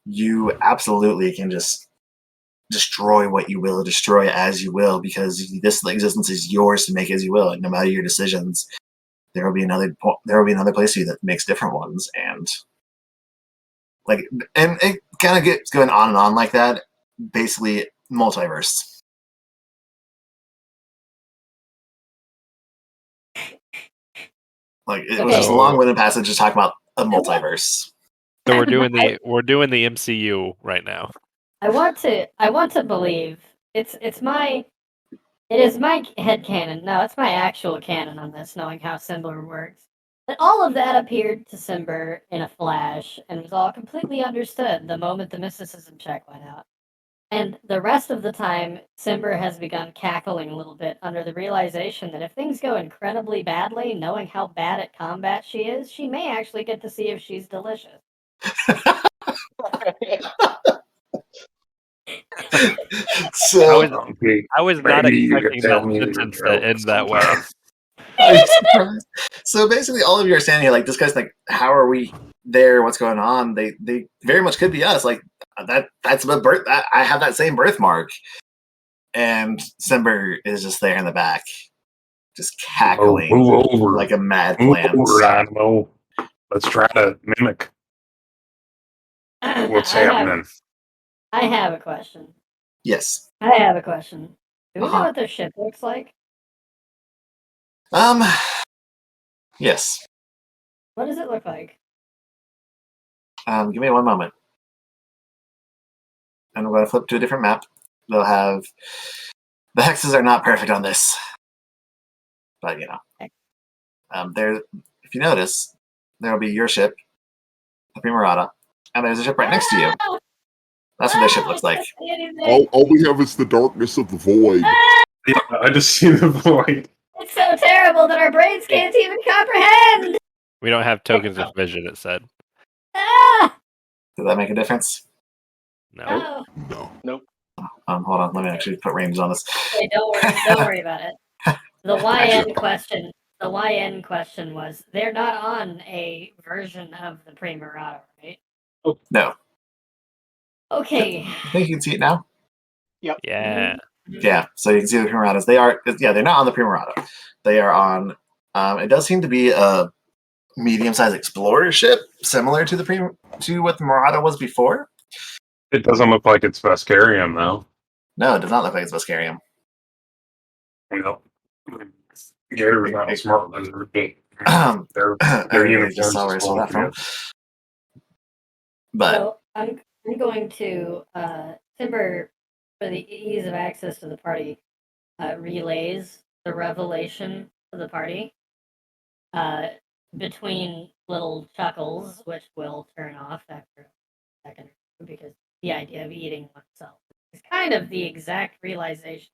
you absolutely can just destroy what you will, destroy as you will, because this existence is yours to make as you will. And no matter your decisions, there will be another place for you that makes different ones. And it kind of gets going on and on like that. Basically, multiverse. Like, it was just a long-winded passage just talking about a multiverse. So we're doing the MCU right now. I want to believe it is my headcanon. No, it's my actual canon on this, knowing how Symber works. That all of that appeared to Symber in a flash and was all completely understood the moment the mysticism check went out. And the rest of the time, Symber has begun cackling a little bit under the realization that if things go incredibly badly, knowing how bad at combat she is, she may actually get to see if she's delicious. So I was not expecting that sentence to end that way. I'm surprised. So basically, all of you are standing here like discussing, like, how are we there? What's going on? They very much could be us. Like, that's my birth. I have that same birthmark, and Symber is just there in the back, just cackling like a mad plant. Let's try to mimic what's happening. I have a question. Yes. I have a question. Do we know what their ship looks like? Yes. What does it look like? Give me one moment. And I'm going to flip to a different map. They'll have... The hexes are not perfect on this. But, you know. There, if you notice, there will be your ship, the Primarata, and there's a ship right next to you. That's what their ship looks like. All we have is the darkness of the void. Yeah, I just see the void. It's so terrible that our brains can't even comprehend! We don't have tokens of vision, it said. Ah! Does that make a difference? No. Oh. No. Hold on, let me actually put ranges on this. Wait, don't worry about it. The YN question was, they're not on a version of the Primarata, right? No. Okay. I think you can see it now. Yep. Yeah. Yeah, so you can see the Primaratas. They're not on the Primarata. They are on. It does seem to be a medium-sized explorer ship, similar to to what the Murata was before. It doesn't look like it's Vescarium, though. No, it does not look like it's Vescarium. You know, Gator's not a smart lizard, but their Everybody just uniforms saw is where I saw that from. together. So But I'm going to Symber, for the ease of access to the party, relays the revelation to the party between little chuckles, which will turn off after a second, because the idea of eating oneself is kind of the exact realization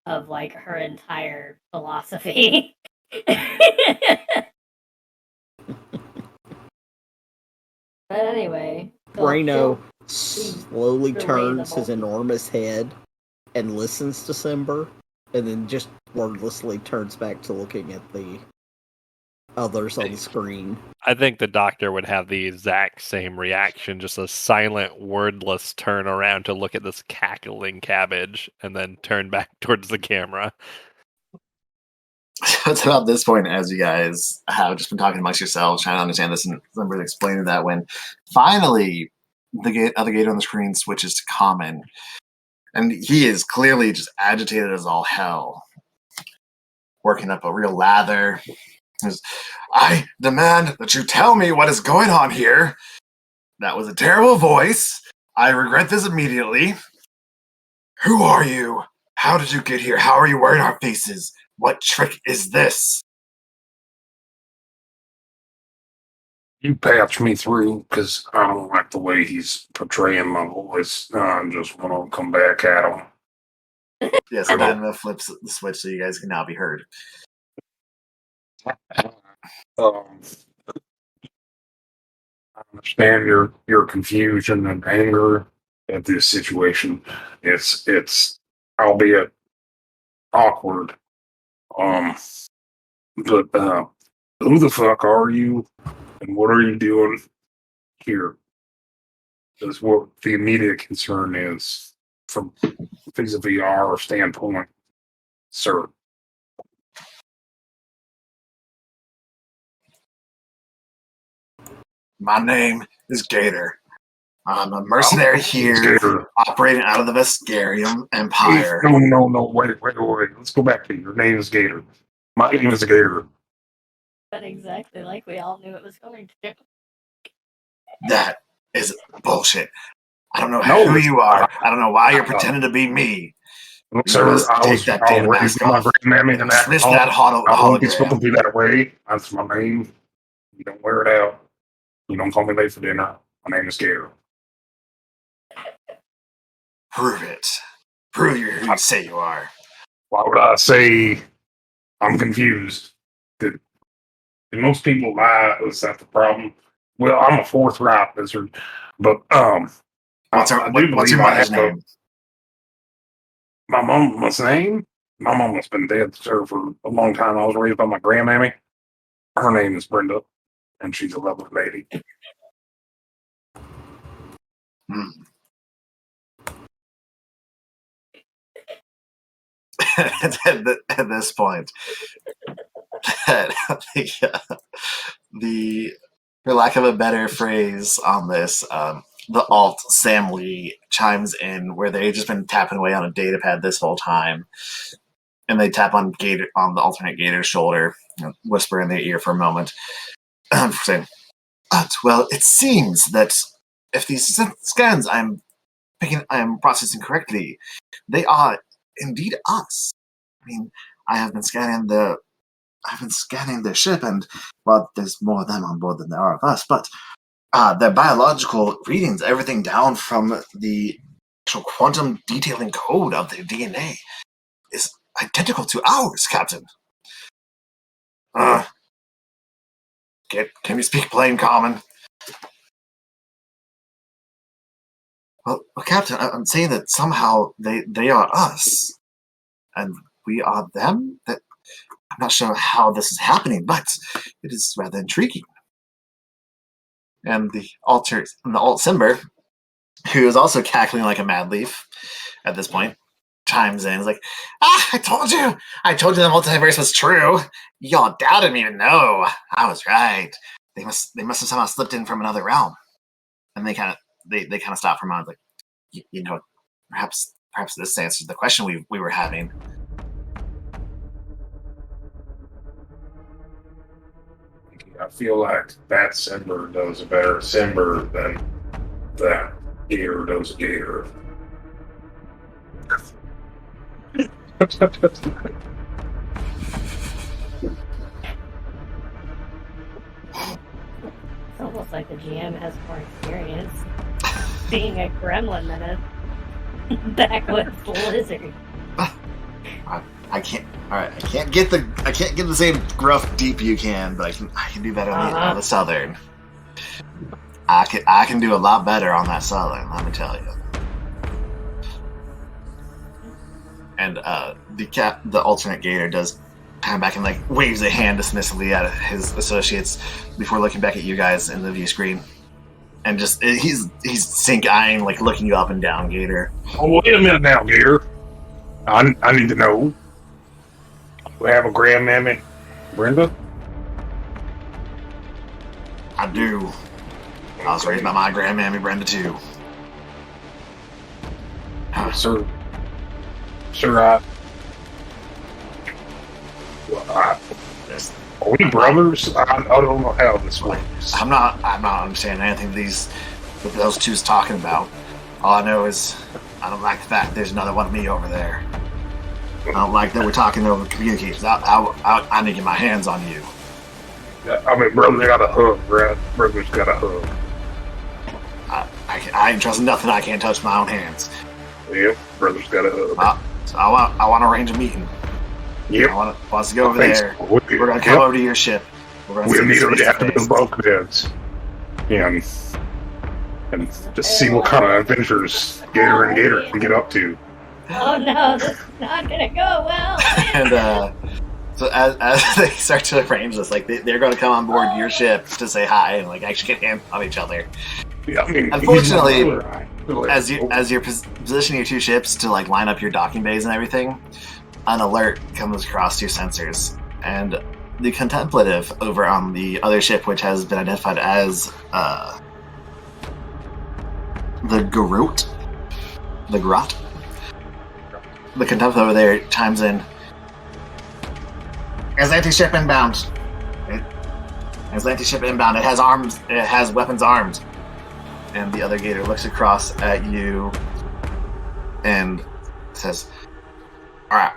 of like her entire philosophy. But anyway, Reno she'll slowly relay turns the his ball. enormous head and listens to Symber, and then just wordlessly turns back to looking at the others on the screen. I think the doctor would have the exact same reaction, just a silent, wordless turn around to look at this cackling cabbage and then turn back towards the camera. it's about this point, as you guys have just been talking amongst yourselves, trying to understand this, and somebody explaining that when finally the other Gator on the screen switches to common, and he is clearly just agitated as all hell, working up a real lather. I demand that you tell me what is going on here. That was a terrible voice. I regret this immediately. Who are you? How did you get here? How are you wearing our faces? What trick is this? You patch me through because I don't like the way he's portraying my voice. I just want to come back at him. Yes, and then flips the switch so you guys can now be heard. I understand your confusion and anger at this situation. It's albeit awkward. But who the fuck are you, and what are you doing here? That's what the immediate concern is from vis-a-vis our standpoint, sir. My name is Gator. I'm a mercenary here, Gator. operating out of the Vescarium Empire. No, wait. Let's go back to your name is Gator. My name is Gator. But exactly like we all knew it was going to. That is bullshit. I don't know who you are. I don't know why you're pretending to be me. Look, You sir, must I take was that damn raised mask with my off. grandmammy and that. Dismiss that I won't be supposed to hologram. be that way. That's my name. You don't wear it out. You don't call me late for dinner. My name is Gator. Prove it. Prove you're who you say you are. Why would I say I'm confused? Did most people lie? Is that the problem? Well, I'm a forthright lizard, but What's your mother's name? My mama's name? My mama's been dead, sir, for a long time. I was raised by my grandmammy. Her name is Brenda, and she's a lovely lady. At this point, for lack of a better phrase on this, the alt Samlee chimes in where they've just been tapping away on a data pad this whole time, and they tap on Gator on the alternate Gator's shoulder, whisper in their ear for a moment, saying, "Well, it seems that if these scans I am processing correctly, they are indeed us. I mean, I've been scanning the ship, and well, there's more of them on board than there are of us. But their biological readings, everything down from the actual quantum detailing code of their DNA, is identical to ours, Captain. Can you speak plain common?" Well, Captain, I'm saying that somehow they are us, and we are them. That I'm not sure how this is happening, but it is rather intriguing. And the alt Symber, who is also cackling like a mad leaf at this point, chimes in. He's like, I told you the multiverse was true. Y'all doubted me, but no, I was right. They must have somehow slipped in from another realm. And they kind of stop for a moment, like, you know, perhaps this answers the question we were having. I feel like that Symber does a better Symber than that Gator does a Gator. It's almost like the GM has more experience being a gremlin than a backwoods lizard. I can't get the same gruff deep you can, but I can do better on the southern. I can do a lot better on that southern, let me tell you. And the alternate Gator does kind of back and like waves a hand dismissively at his associates before looking back at you guys in the view screen. And just he's sink eyeing, like looking you up and down, Gator. Oh, wait a minute now, Gator. I need to know. We have a grandmammy, Brenda? I do. I was raised by my grandmammy Brenda too. Sir, are we brothers? I don't know how this works. I'm not understanding anything that those two's talking about. All I know is I don't like the fact there's another one of me over there. I don't like that we're talking over communications. I need to get my hands on you. I mean, brother got a hug, right? Brother's got a hug. I ain't trusting nothing I can't touch with my own hands. Yep, brother's got a hug. So I want to arrange a meeting. Yep. I want us to go over there. So. We're going to come over to your ship. We immediately have to build bulkheads. And just see what kind of adventures Gator and Gator can get up to. Oh no, this is not gonna go well. And so as they start to arrange this, like they're going to come on board your ship to say hi and like actually get hands on each other. Yeah, I mean, unfortunately, as you're positioning your two ships to like line up your docking bays and everything, an alert comes across your sensors, and the contemplative over on the other ship, which has been identified as the Garot, the contemplative over there chimes in. Atlantic ship inbound. Atlantic ship inbound. It has arms. It has weapons armed. And the other Gator looks across at you and says, "All right,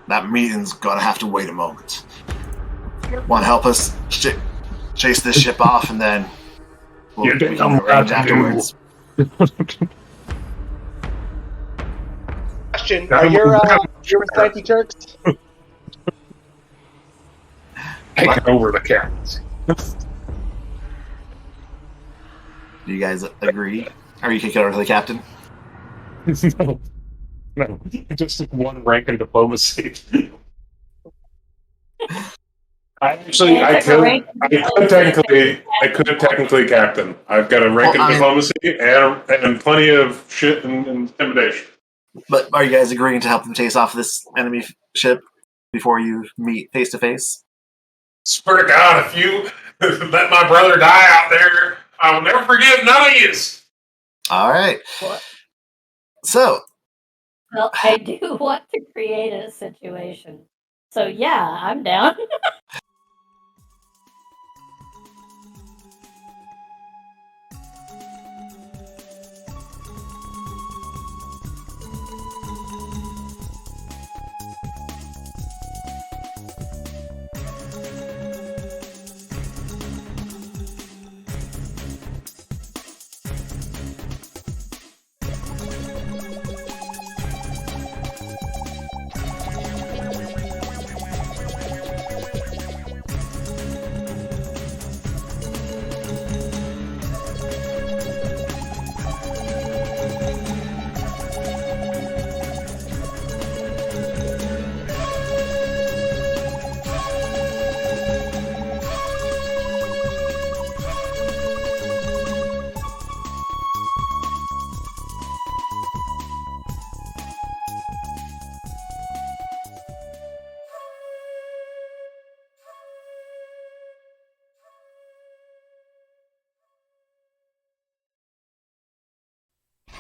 that meeting's gonna have to wait a moment. Want to help us chase this ship off, and then we'll arrange afterwards." Question: are your Atlantic jerks? Taking over the captains. Do you guys agree? Or you kick it over to the captain? No, just one rank in diplomacy. I could technically captain. I've got a rank in diplomacy and plenty of shit and intimidation. But are you guys agreeing to help them chase off this enemy ship before you meet face to face? Swear to God, if you let my brother die out there, I will never forgive none of yous. All right. What? So. Well, I do want to create a situation. So yeah, I'm down.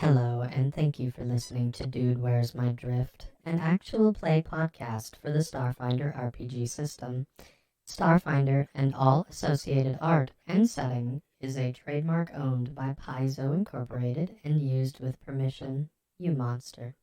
Hello, and thank you for listening to Dude Where's My Drift, an actual play podcast for the Starfinder RPG system. Starfinder and all associated art and setting is a trademark owned by Paizo Incorporated and used with permission. You monster.